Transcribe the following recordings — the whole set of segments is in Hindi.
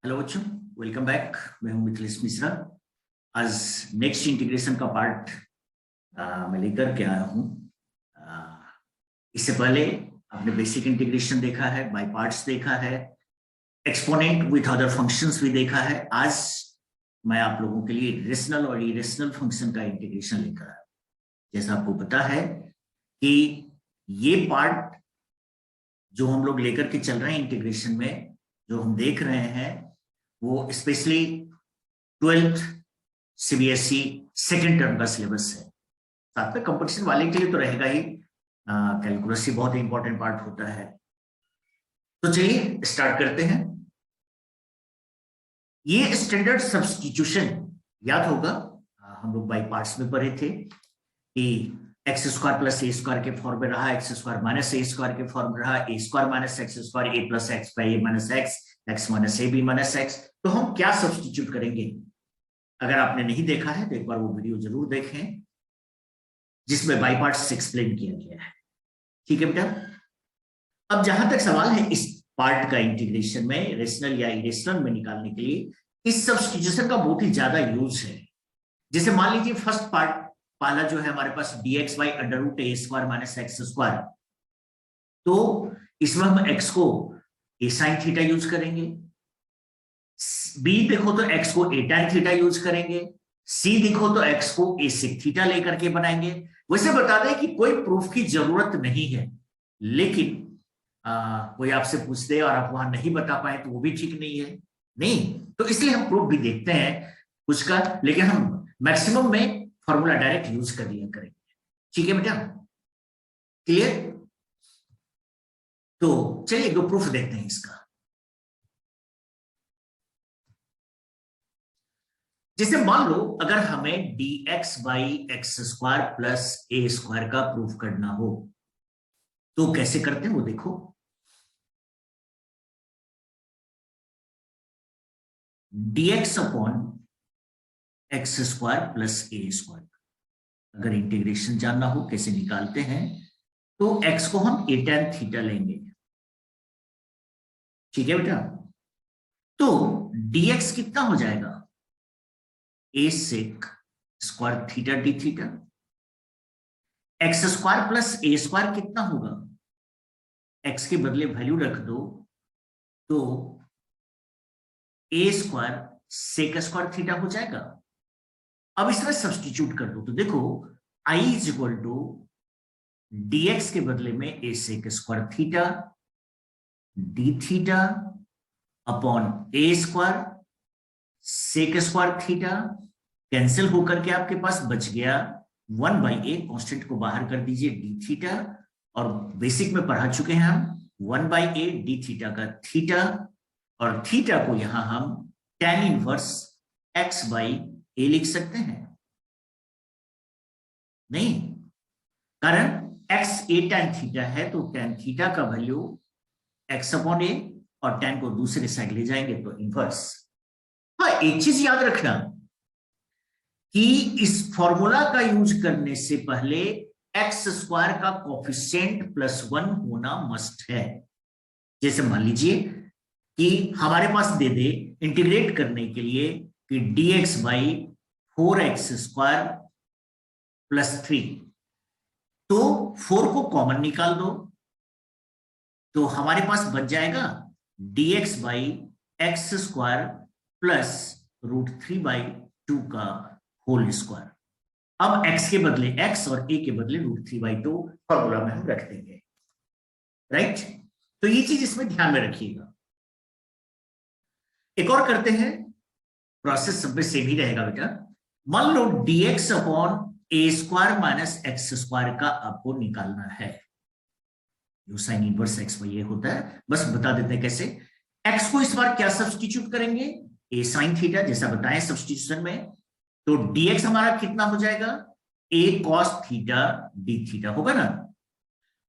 हेलो बच्चों, वेलकम बैक। मैं हूं मिथिलेश मिश्रा। आज नेक्स्ट इंटीग्रेशन का पार्ट मैं लेकर के आया हूं। इससे पहले आपने बेसिक इंटीग्रेशन देखा है, बाय पार्ट्स देखा है, एक्सपोनेंट विथ अदर फंक्शंस भी देखा है। आज मैं आप लोगों के लिए रेशनल और इरेशनल फंक्शन का इंटीग्रेशन लेकर आया। जैसा आपको पता है कि ये पार्ट जो हम लोग लेकर के चल रहे हैं इंटीग्रेशन में, जो हम देख रहे हैं, वो specially 12th CBSE second term का सिलेबस है। साथ में कंपटीशन वाले के लिए तो रहेगा ही, कैलकुलस ही बहुत इंपॉर्टेंट पार्ट होता है। तो चलिए स्टार्ट करते हैं। ये स्टैंडर्ड सब्स्टिट्यूशन याद होगा, हम लोग बाई पार्ट्स में पढ़े थे कि X square plus A square के फॉर्म में रहा, X square minus A square के फॉर्म में रहा, A square minus X square, A plus X by A minus X, X minus A B minus X. तो हम क्या सब्स्टिट्यूट करेंगे? अगर आपने नहीं देखा है तो एक बार वो वीडियो जरूर देखें जिसमें बाई पार्ट्स एक्सप्लेन किया गया है। ठीक है बेटा। अब जहां तक सवाल है इस पार्ट का इंटीग्रेशन में रेशनल या इरेशनल में निकालने के लिए, इस सब्स्टिट्यूशन का बहुत ही ज्यादा यूज है। जैसे मान लीजिए फर्स्ट पार्ट पहला जो है हमारे पास dx by under root A square minus X square, तो इसमें हम x को ए साइन थीटा यूज करेंगे, b देखो तो x को ए टैन थीटा यूज करेंगे, c देखो तो x को ए सेक थीटा लेकर के बनाएंगे। वैसे बता दें कि कोई प्रूफ की जरूरत नहीं है, लेकिन कोई आपसे पूछ दे और आप वहां नहीं बता पाए तो वो भी ठीक नहीं है। नहीं तो इसलिए हम प्रूफ भी देखते हैं कुछ का, लेकिन हम मैक्सिमम में फॉर्मूला डायरेक्ट यूज कर लिया करेंगे। ठीक है बेटा, क्लियर? तो चलिए दो प्रूफ देखते हैं इसका। जैसे मान लो अगर हमें dx by X square plus A square का प्रूफ करना हो तो कैसे करते हैं वो देखो। dx upon X square plus A square, अगर इंटीग्रेशन जानना हो कैसे निकालते हैं तो x को हम ए टैन थीटा लेंगे। ठीक है बेटा। तो dx कितना हो जाएगा? A sec square theta D theta. X square plus A square कितना होगा? x के बदले वैल्यू रख दो तो A square sec square theta हो जाएगा। अब इसमें सब्स्टिट्यूट कर दो तो देखो i is equal to dx के बदले में A sec square theta D theta upon A square sec square theta, cancel होकर के आपके पास बच गया 1 बाई ए, कॉन्स्टेंट को बाहर कर दीजिए डी थीटा, और बेसिक में पढ़ा चुके हैं हम 1 बाई ए डी थीटा का थीटा, और थीटा को यहां हम tan इनवर्स x बाई ए लिख सकते हैं। नहीं, कारण x ए tan थीटा है तो tan थीटा का वैल्यू x अपॉन ए, और tan को दूसरे साइड ले जाएंगे तो इनवर्स। हाँ, एक चीज याद रखना कि इस फॉर्मूला का यूज करने से पहले एक्स स्क्वायर का कोफिशिएंट +1 होना मस्ट है। जैसे मान लीजिए कि हमारे पास दे दे इंटीग्रेट करने के लिए कि dx by 4x square plus 3, तो 4 को कॉमन निकाल दो तो हमारे पास बच जाएगा dx by X square plus √3 by 2 का होल स्क्वायर। अब x के बदले x और a के बदले √3 बाई 2 फॉर्मूला में हम रख देंगे। राइट, तो ये चीज इसमें ध्यान में रखिएगा। एक और करते हैं, प्रोसेस सब में सेम ही रहेगा बेटा। मान लो dx upon A square minus X square का आपको निकालना है। जो साइन इनवर्स एक्स बाई ए होता है, बस बता देते हैं कैसे। x को इस बार क्या सब्स्टिट्यूट करेंगे? ए साइन थीटा, जैसा बताएं सब्स्टिट्यूशन में। तो dx हमारा कितना हो जाएगा? a cos theta D theta होगा ना।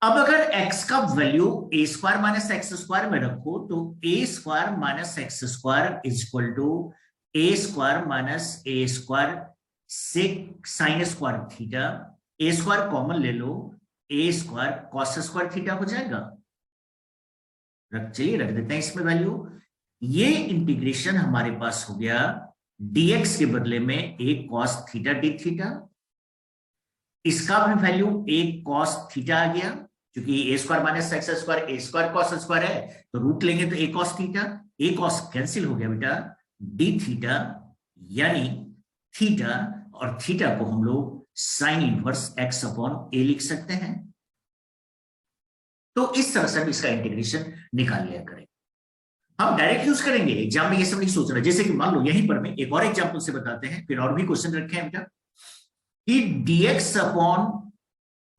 अब अगर x का value A square minus X square में रखो तो A square minus X square is equal to A square minus A square sec sine square theta, A square common ले लो, A square cos square theta हो जाएगा। चलिए रख देते हैं इसमें वैल्यू। ये इंटीग्रेशन हमारे पास हो गया dx के बदले में a cos theta D theta, इसका भी वैल्यू a cos थीटा आ गया, क्योंकि a square minus X square a square cos square है, तो रूट लेंगे तो a cos theta, a cos cancel हो गया बेटा, d थीटा यानी थीटा, और थीटा को हम लोग sine inverse x upon a लिख सकते हैं। तो इस तरह से हम इसका इंटीग्रेशन निकाल लिया करेंगे। हम डायरेक्ट यूज करेंगे, एग्जाम में ये सब नहीं सोच रहे। जैसे कि मान लो यहीं पर मैं एक और एग्जाम्पल से बताते हैं, फिर और भी क्वेश्चन रखे हैं बेटा, कि dx अपॉन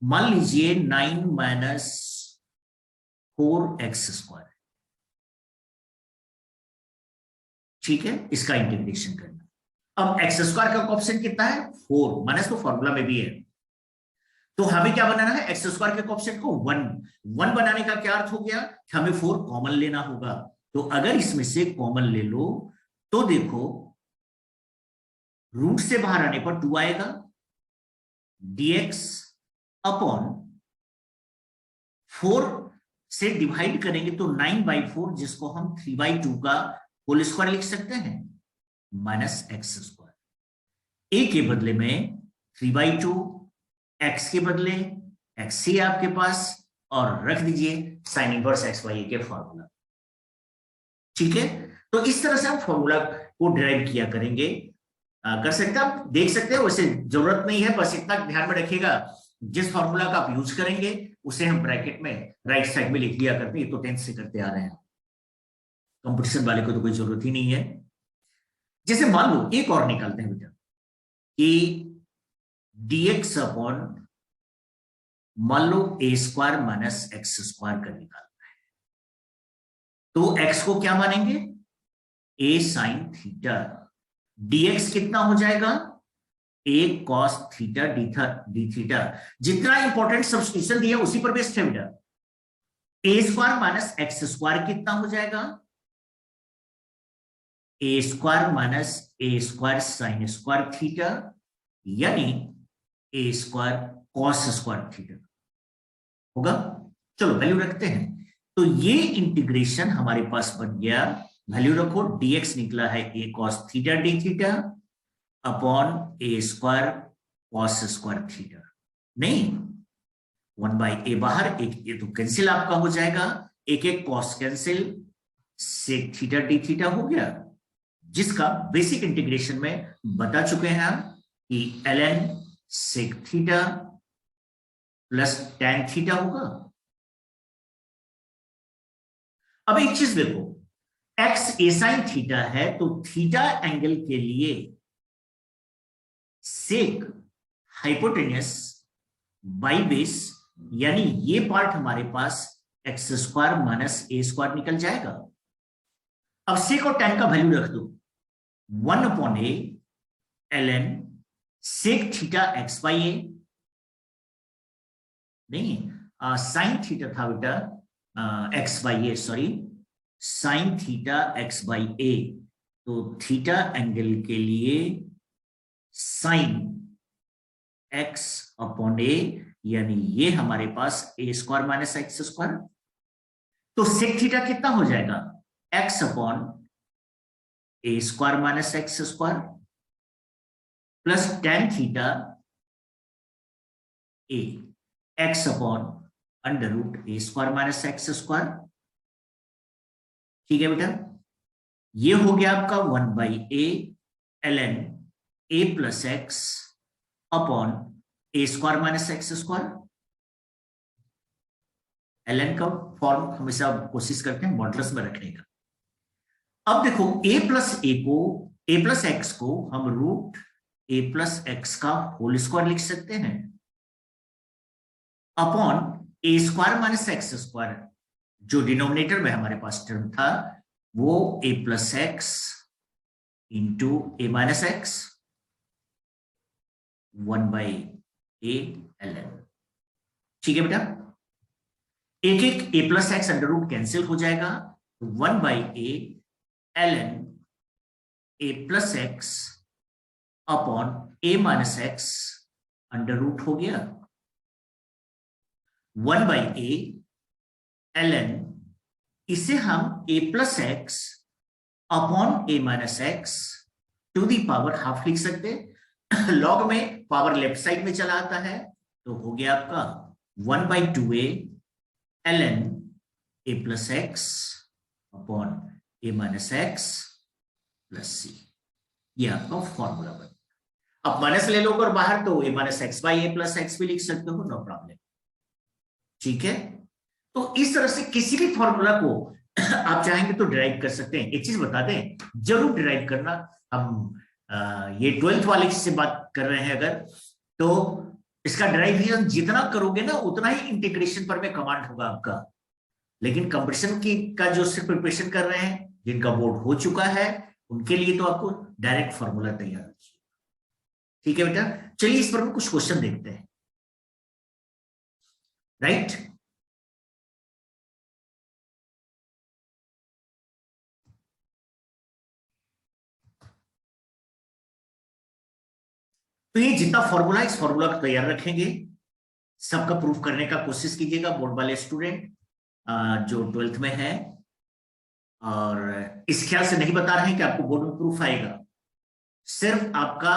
मान लीजिए 9 माइनस 4x स्क्वायर, ठीक है, इसका इंटीग्रेशन करना। अब एक्स स्क्वायर का ऑप्शन कितना है 4, माइनस तो फॉर्मूला में भी है, तो हमें क्या बनाना है एक्स स्क्वायर के कोएफिशिएंट को 1 बनाने का क्या अर्थ हो गया कि हमें 4 कॉमन लेना होगा। तो अगर इसमें से कॉमन ले लो तो देखो रूट से बाहर आने पर 2 आएगा, dx अपॉन 4 से डिवाइड करेंगे तो 9/4, जिसको हम 3/2 का होल स्क्वायर लिख सकते हैं, माइनस एक्स स्क्वायर। ए के बदले में 3/2, एक्स के बदले एक्स सी आपके पास, और रख दीजिए साइन इनवर्स एक्स वाई के फॉर्मूला, ठीक है। तो इस तरह से हम फॉर्मूला को डिराइव किया करेंगे, कर सकते हैं, आप देख सकते हैं, वैसे जरूरत नहीं है, बस इतना ध्यान में रखिएगा जिस फॉर्मूला का आप यूज करेंगे उसे हम ब्रैकेट में राइट साइड में लिख लिया करते हैं, तो 10th से करते आ रहे हैं, कंपटीशन वाले को तो कोई जरूरत ही नहीं है। जैसे मान लो एक और निकालते हैं बेटा कि dx अपॉन मान लो a square minus X square का निकालना है, तो x को क्या मानेंगे a साइन थीटा, dx कितना हो जाएगा a cos theta D theta. जितना इंपॉर्टेंट सब्स्टिट्यूशन दिया उसी पर बेस्ड है बेटा। a square minus X square कितना हो जाएगा a square minus a square sine square theta, यानी a square cos square theta होगा। चलो वैल्यू रखते हैं, तो ये इंटीग्रेशन हमारे पास बन गया, वैल्यू रखो, dx निकला है a cos theta D theta upon a square cos square theta, नहीं 1/a बाहर, एक ये तो कैंसिल आपका हो जाएगा, एक एक cos cancel, sec theta D theta हो गया, जिसका बेसिक इंटीग्रेशन में बता चुके हैं हम कि ln sec theta plus tan theta होगा। अब एक चीज देखो, x a sin थीटा है, तो थीटा एंगल के लिए सेक हाइपोटेन्यूस बाई बेस, यानी ये पार्ट हमारे पास x square minus A square निकल जाएगा। अब सेक और tan का वैल्यू रख दो, 1/a ln sec theta X by A, नहीं साइन थीटा था बेटा X by A, sorry sine theta X by A, तो थीटा एंगल के लिए साइन एक्स अपॉन ए, यानी ये हमारे पास A square minus X square, तो सेक थीटा कितना हो जाएगा X upon A square minus X square plus tan theta A X upon under root A square minus X square, ठीक है बेटा। ये हो गया आपका 1/a ln a plus X upon A square minus X square. ln का फॉर्म हमेशा कोशिश करते हैं मॉडुलस में रखने का। अब देखो a प्लस एक्स को हम रूट a प्लस एक्स का होल स्क्वायर लिख सकते हैं upon A square minus X square, जो डिनोमिनेटर में हमारे पास टर्म था वो a plus X into A minus X 1/a ln, ठीक है बेटा। एक एक a plus X under root cancel हो जाएगा, 1/a ln a plus X upon a minus X under root हो गया, 1/a ln, इसे हम a plus X upon A minus X to the power half लिख सकते हैं। लॉग में पावर लेफ्ट साइड में चला आता है, तो हो गया आपका 1/2a ln a plus X upon a minus X plus C. ये आपका फॉर्मूला बन। अब माइनस ले लो और बाहर, तो a minus x by A plus x भी लिख सकते हो, नो प्रॉब्लम। ठीक है, तो इस तरह से किसी भी फॉर्मूला को आप चाहेंगे तो डिराइव कर सकते हैं। एक चीज बता दें, जरूर डिराइव करना। हम ये 12th वाले से बात कर रहे हैं अगर, तो इसका डिराइवेशन जितना करोगे ना उतना ही इंटीग्रेशन पर में कमांड होगा आपका। लेकिन कंपटीशन की का जो सिर्फ प्रिपरेशन कर रहे हैं, जिनका बोर्ड हो चुका है, उनके लिए तो आपको डायरेक्ट फॉर्मूला तैयार है। ठीक है बेटा, चलिए इस पर कुछ क्वेश्चन देखते हैं। राइट, तो ये जितना फॉर्मूला, इस फॉर्मूला को तैयार रखेंगे, सबका प्रूफ करने का कोशिश कीजिएगा बोर्ड वाले स्टूडेंट जो 12th में है। और इस ख्याल से नहीं बता रहे हैं कि आपको बोर्ड में प्रूफ आएगा, सिर्फ आपका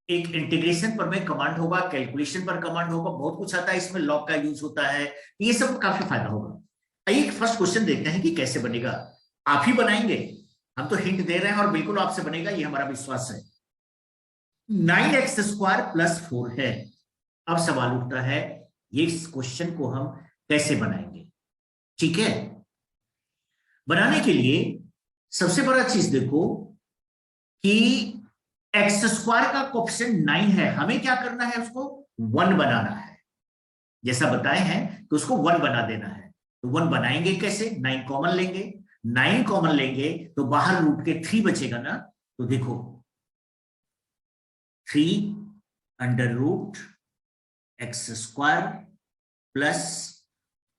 एक इंटीग्रेशन पर में कमांड होगा, कैलकुलेशन पर कमांड होगा, बहुत कुछ आता है इसमें, लॉग का यूज होता है, ये सब काफी फायदा होगा। आइए फर्स्ट क्वेश्चन देखते हैं कि कैसे बनेगा। आप ही बनाएंगे, हम तो हिंट दे रहे हैं और बिल्कुल आपसे बनेगा, ये हमारा विश्वास है। 9x² प्लस 4 है। अब सवाल उठता है ये इस क्वेश्चन को हम कैसे बनाएंगे। ठीक है, बनाने के लिए सबसे बड़ा चीज देखो कि x² का कोएफिशिएंट 9 है, हमें क्या करना है, उसको 1 बनाना है। जैसा बताए हैं कि उसको 1 बना देना है। तो 1 बनाएंगे कैसे, 9 कॉमन लेंगे। 9 कॉमन लेंगे तो बाहर रूट के 3 बचेगा ना, तो देखो 3 अंडर रूट x² प्लस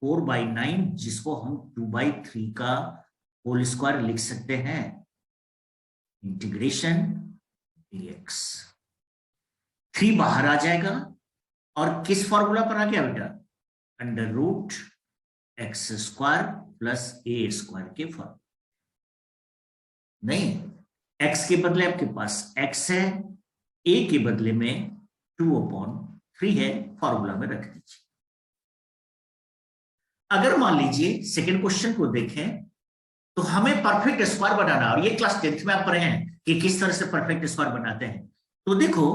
4/9, जिसको हम 2/3 का होल स्क्वायर लिख सकते हैं, इंटीग्रेशन dx। 3 बाहर आ जाएगा और किस फॉर्मूला पर आ गया बेटा, under root x² plus a² के फॉर्मूला। नहीं, x के बदले आपके पास x है, a के बदले में 2/3 है, फॉर्मूला में रख दीजिए। अगर मान लीजिए सेकेंड क्वेश्चन को देखें, तो हमें परफेक्ट स्क्वायर बनाना, और ये क्लास 10th में आप पढ़े हैं कि किस तरह से परफेक्ट स्क्वायर बनाते हैं। तो देखो,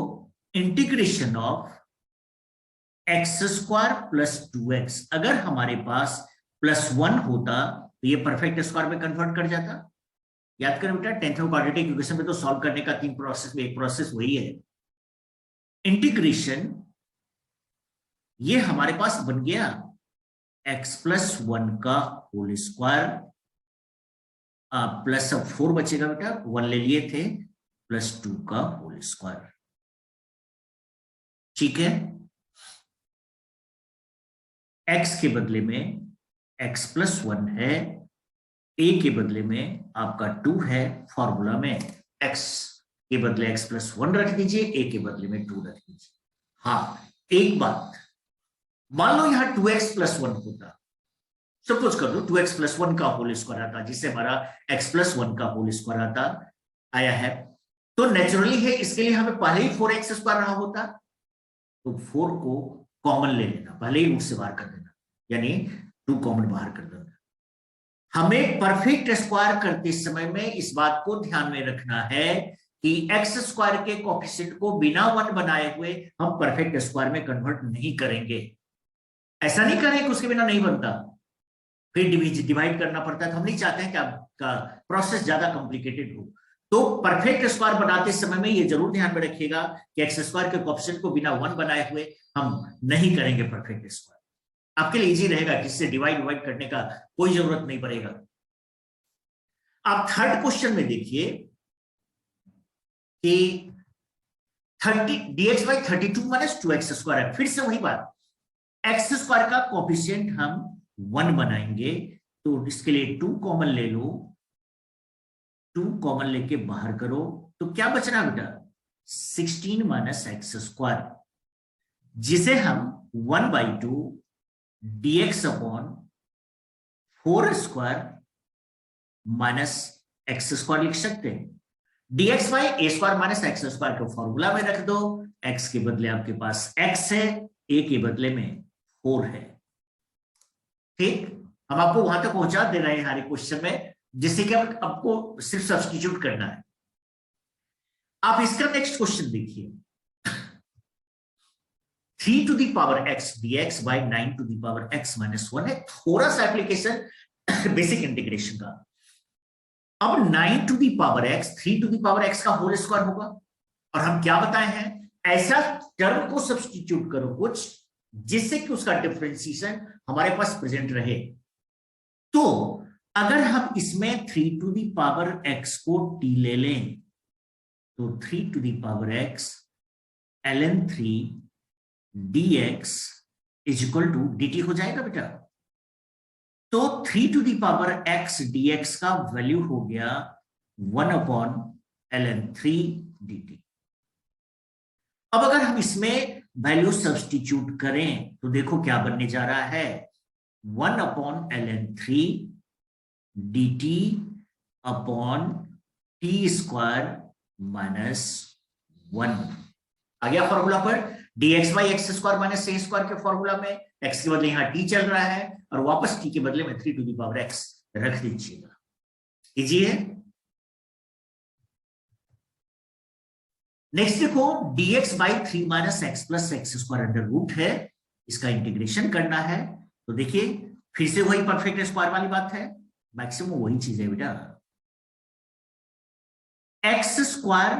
integration of x² plus 2x, अगर हमारे पास +1 होता तो ये परफेक्ट स्क्वायर में कन्वर्ट कर जाता। याद करें बेटा, 10th में क्वाड्रेटिक इक्वेशन में तो सॉल्व करने का 3 प्रोसेस में एक प्रोसेस वही है। इंटीग्रेशन ये हमारे पास बन गया x+1 का होल स्क्वायर प्लस, अब 4 बचेगा बेटा, 1 ले लिए थे, +2 का होल स्क्वायर। ठीक है, x के बदले में x+1 है, a के बदले में आपका 2 है, फॉर्मूला में x के बदले x+1 रख दीजिए, a के बदले में 2 रख दीजिए। हाँ, एक बात, मान लो यहां 2x+1 होता, सपोज कर दो 2x+1 का होल स्क्वायर आता, जिससे हमारा x+1 का होल स्क्वायर आता आया है, तो नेचुरली है इसके लिए हमें पहले ही 4x² रहा होता, तो 4 को कॉमन ले लेना, पहले ही रूट से बाहर कर देना, यानी 2 कॉमन बाहर कर देना। हमें परफेक्ट स्क्वायर करते समय में इस बात को ध्यान में रखना है कि x² के कोएफिशिएंट को बिना 1 बनाए हुए हम परफेक्ट स्क्वायर में कन्वर्ट नहीं करेंगे। ऐसा नहीं करें कि उसके बिना नहीं बनता, फिर डिवाइड करना पड़ता है, तो हम नहीं चाहते हैं कि आपका प्रोसेस ज्यादा कॉम्प्लिकेटेड हो। तो परफेक्ट स्क्वायर बनाते समय में ये जरूर ध्यान में रखिएगा कि x² के कोएफिशिएंट को बिना 1 बनाए हुए हम नहीं करेंगे परफेक्ट स्क्वायर। आपके लिए इजी रहेगा, जिससे डिवाइड करने का कोई जरूरत नहीं पड़ेगा। आप थर्ड क्वेश्चन में देखिए कि 30 dx/32 - 2x² है। फिर से वही बात, x² का कोएफिशिएंट हम 1 बनाएंगे, तो इसके लिए 2 कॉमन ले लो, 2 कॉमन लेके बाहर करो, तो क्या बचना बेटा, 16 - x², जिसे हम 1/2 dx/4² - एक्स स्क्वायर लिख सकते हैं। dx by A square minus X square को फॉर्मूला में रख दो। x के बदले आपके पास x है, a के बदले में 4 है। ठीक, हम आपको वहां तक पहुंचा दे रहे हैं हमारे क्वेश्चन में, जिससे कि आपको सिर्फ सब्स्टिट्यूट करना है। आप इसका नेक्स्ट क्वेश्चन देखिए, 3 to the power x dx by 9 to the power x minus 1 है। थोड़ा सा एप्लीकेशन बेसिक इंटीग्रेशन का। अब 9 to the power x 3 to the power x का होल स्क्वायर होगा, और हम क्या बताए हैं, ऐसा टर्म को सब्स्टिट्यूट करो कुछ जिससे कि उसका डिफरेंशिएशन हमारे पास प्रेजेंट रहे। तो अगर हम इसमें 3 टू दी पावर x को t ले लें तो 3 to the power x ln 3 dx is equal to dt हो जाएगा बेटा। तो 3 to the power x dx का वैल्यू हो गया 1 अपॉन ln 3 dt। अब अगर हम इसमें वैल्यू सब्स्टिट्यूट करें तो देखो क्या बनने जा रहा है, 1 upon ln 3 dt upon T square minus 1। आ गया फॉर्मूला पर, dx by X square minus A square के फॉर्मूला में x के बदले यहां t चल रहा है और वापस t के बदले में 3 टू दी पावर x रख दीजिएगा। इजी है। नेक्स्ट देखो, dx by 3 minus X plus X square under root है, इसका इंटीग्रेशन करना है। तो देखिए फिर से वही परफेक्ट स्क्वायर वाली बात है, मैक्सिमम वही चीज है बेटा। X square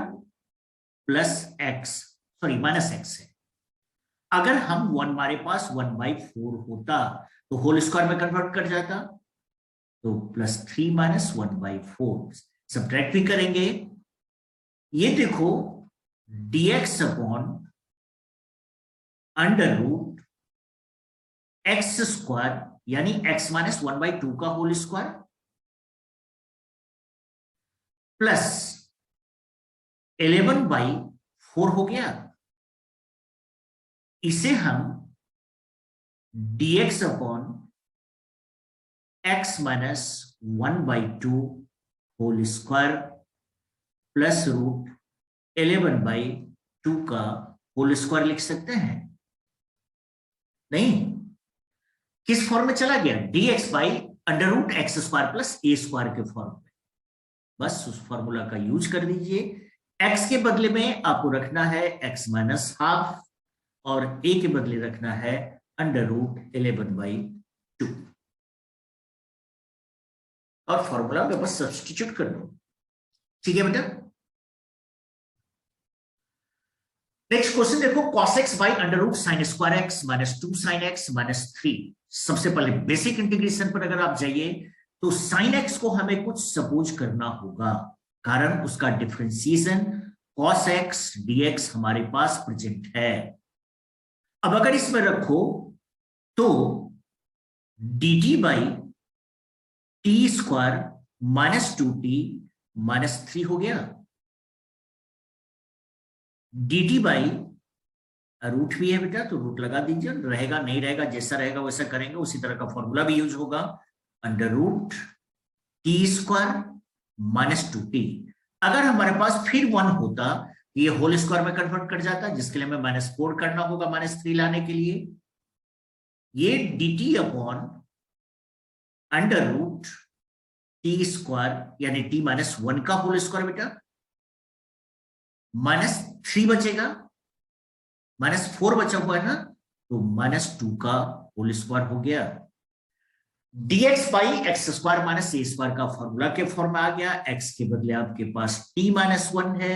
plus x sorry minus x है। अगर हम 1 हमारे पास 1/4 होता तो होल स्क्वायर में कन्वर्ट कर जाता, तो प्लस 3 माइनस 1/4 सब्ट्रैक्ट भी करेंगे। ये देखो dx upon under root X square यानी x माइनस 1/2 का होल स्क्वायर प्लस 11/4 हो गया। इसे हम dx upon x minus 1/2 whole square plus root 11/2 का होल स्क्वायर लिख सकते हैं। नहीं, किस फॉर्म में चला गया, dx by under root X square plus A square के फॉर्म में। बस उस फॉर्मूला का यूज कर दीजिए। x के बदले में आपको रखना है x माइनस हाफ और a के बदले रखना है अंडर रूट 11/2 और फॉर्मूला में बस सब्स्टिट्यूट कर दो। ठीक है बेटा। नेक्स्ट क्वेश्चन देखो, cos x by under root sine square X minus 2 sine X minus 3। सबसे पहले बेसिक इंटीग्रेशन पर अगर आप जाइए तो साइन एक्स को हमें कुछ सपोज करना होगा, कारण उसका डिफरेंशिएशन cos x dx हमारे पास प्रेजेंट है। अब अगर इसमें रखो तो dt by T square minus 2t minus 3 हो गया। dt बाई रूट भी है बेटा तो रूट लगा दीजिए, रहेगा नहीं रहेगा जैसा रहेगा वैसा करेंगे, उसी तरह का फॉर्मूला भी यूज होगा। Under root t square minus 2t। अगर हमारे पास फिर 1 होता ये होल स्क्वायर में कन्वर्ट कर जाता, जिसके लिए हमें -4 करना होगा -3 लाने के लिए। ये dt upon under root t square यानी t माइनस 1 का होल स्क्वायर बेटा -3 बचेगा, -4 बचा हुआ है ना, तो -2 का होल स्क्वायर हो गया। dx by X square minus A square का फॉर्मूला के फॉर्म में आ गया। x के बदले आपके पास t माइनस 1 है,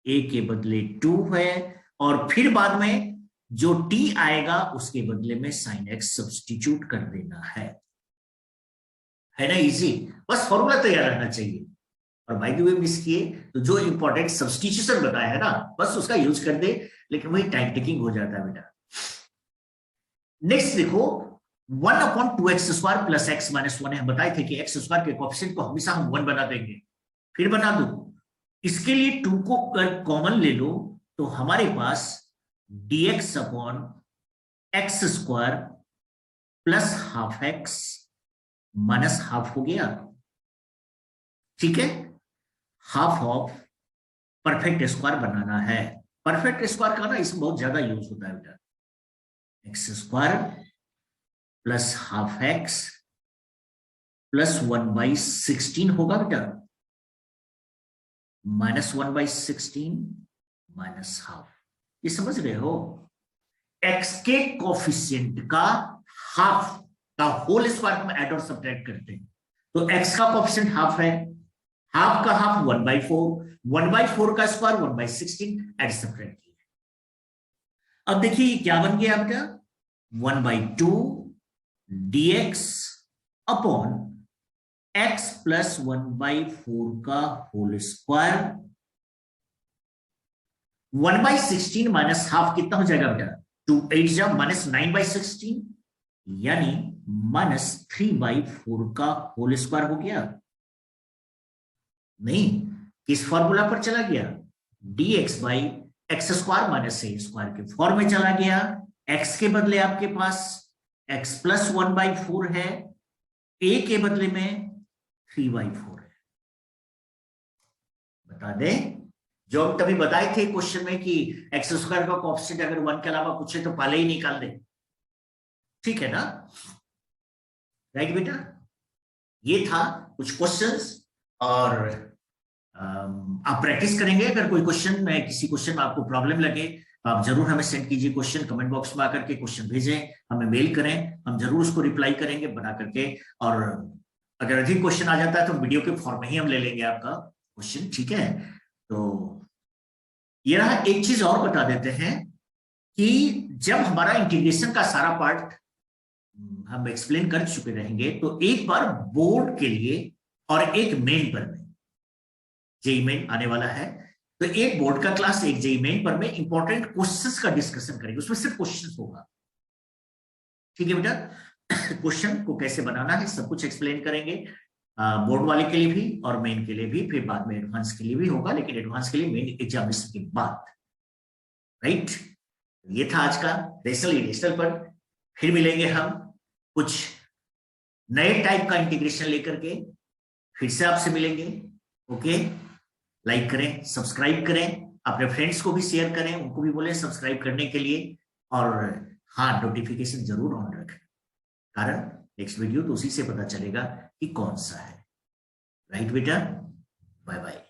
a के बदले 2 है, और फिर बाद में जो t आएगा उसके बदले में साइन x सब्स्टिट्यूट कर देना है ना। इजी, बस फॉर्मूला तैयार रहना चाहिए। और बाय द वे मिस किए तो जो इंपॉर्टेंट सब्स्टिट्यूशन बताया है ना बस उसका यूज कर दे, लेकिन वही टाइम टेकिंग हो जाता है बेटा। नेक्स्ट देखो 1 upon 2x square plus x minus 1 है। बताए थे कि एक्स स्क्वायर के कोएफिशिएंट को हमेशा हम 1 बना देंगे, फिर बना दो। इसके लिए 2 को कॉमन ले लो तो हमारे पास dx upon X square plus half x minus half हो गया। ठीक है, हाफ ऑफ परफेक्ट स्क्वायर बनाना है। परफेक्ट स्क्वायर का ना इसमें बहुत ज्यादा यूज होता है बेटा। X square plus half x plus 1/16 होगा बेटा, -1/16 माइनस हाफ। ये समझ रहे हो? एक्स के कोफिशिएंट का हाफ का होल स्क्वायर हम ऐड और सब्ट्रैक्ट करते हैं, तो एक्स का कोफिशिएंट हाफ है, हाफ का हाफ 1/4, 1/4 का स्क्वायर 1/16, ऐड सब्ट्रैक्ट किया। अब देखिए क्या बन गया बेटा, 1/2 dx अपॉन x प्लस 1/4 का होल स्क्वायर, 1/16 माइनस हाफ कितना हो जाएगा बेटा, 2 8 जा -9/16, यानी -3/4 का होल स्क्वायर हो गया। नहीं, किस फॉर्मूला पर चला गया, dx by X square minus A square के फॉर्म में चला गया। x के बदले आपके पास x प्लस 1/4 है, a के बदले में 3/4 है। बता दें, जो हम तभी बताए थे क्वेश्चन में कि एक्स स्क्वायर का कोएफिशिएंट अगर 1 के अलावा कुछ है तो पहले ही निकाल दे, ठीक है ना, राइट बेटा। ये था कुछ क्वेश्चंस, और आप प्रैक्टिस करेंगे। अगर कोई क्वेश्चन में, किसी क्वेश्चन में आपको प्रॉब्लम लगे, आप जरूर हमें सेंड कीजिए क्वेश्चन, कमेंट बॉक्स में आकर के क्वेश्चन भेजें, हमें मेल करें, हम जरूर उसको रिप्लाई करेंगे बना करके। और अगर अधिक क्वेश्चन आ जाता है तो वीडियो के फॉर्म में ही हम ले लेंगे आपका क्वेश्चन, ठीक है। तो ये रहा। एक चीज और बता देते हैं कि जब हमारा इंटीग्रेशन का सारा पार्ट हम एक्सप्लेन कर चुके रहेंगे, तो एक बार बोर्ड के लिए और एक मेन पर में, जेईई मेन आने वाला है, तो एक बोर्ड का क्लास, एक जेईई मेन पर में इंपॉर्टेंट क्वेश्चंस का डिस्कशन करेंगे, उसमें सिर्फ क्वेश्चंस होगा, ठीक है बेटा। क्वेश्चन को कैसे बनाना है सब कुछ एक्सप्लेन करेंगे, बोर्ड वाले के लिए भी और मेन के लिए भी, फिर बाद में एडवांस के लिए भी होगा, लेकिन एडवांस के लिए मेन एग्जामिनेशन के बाद, राइट। ये था आज का रेशनल पर। फिर मिलेंगे हम कुछ नए टाइप का इंटीग्रेशन लेकर के, फिर से आपसे मिलेंगे। ओके, लाइक करें, सब्सक्राइब करें, अपने फ्रेंड्स को भी शेयर करें, उनको भी बोलें सब्सक्राइब करने के लिए, और हाँ, नोटिफिकेशन जरूर ऑन रखें, कारण नेक्स्ट वीडियो तो उसी से पता चलेगा कि कौन सा है, राइट बेटा। Bye bye.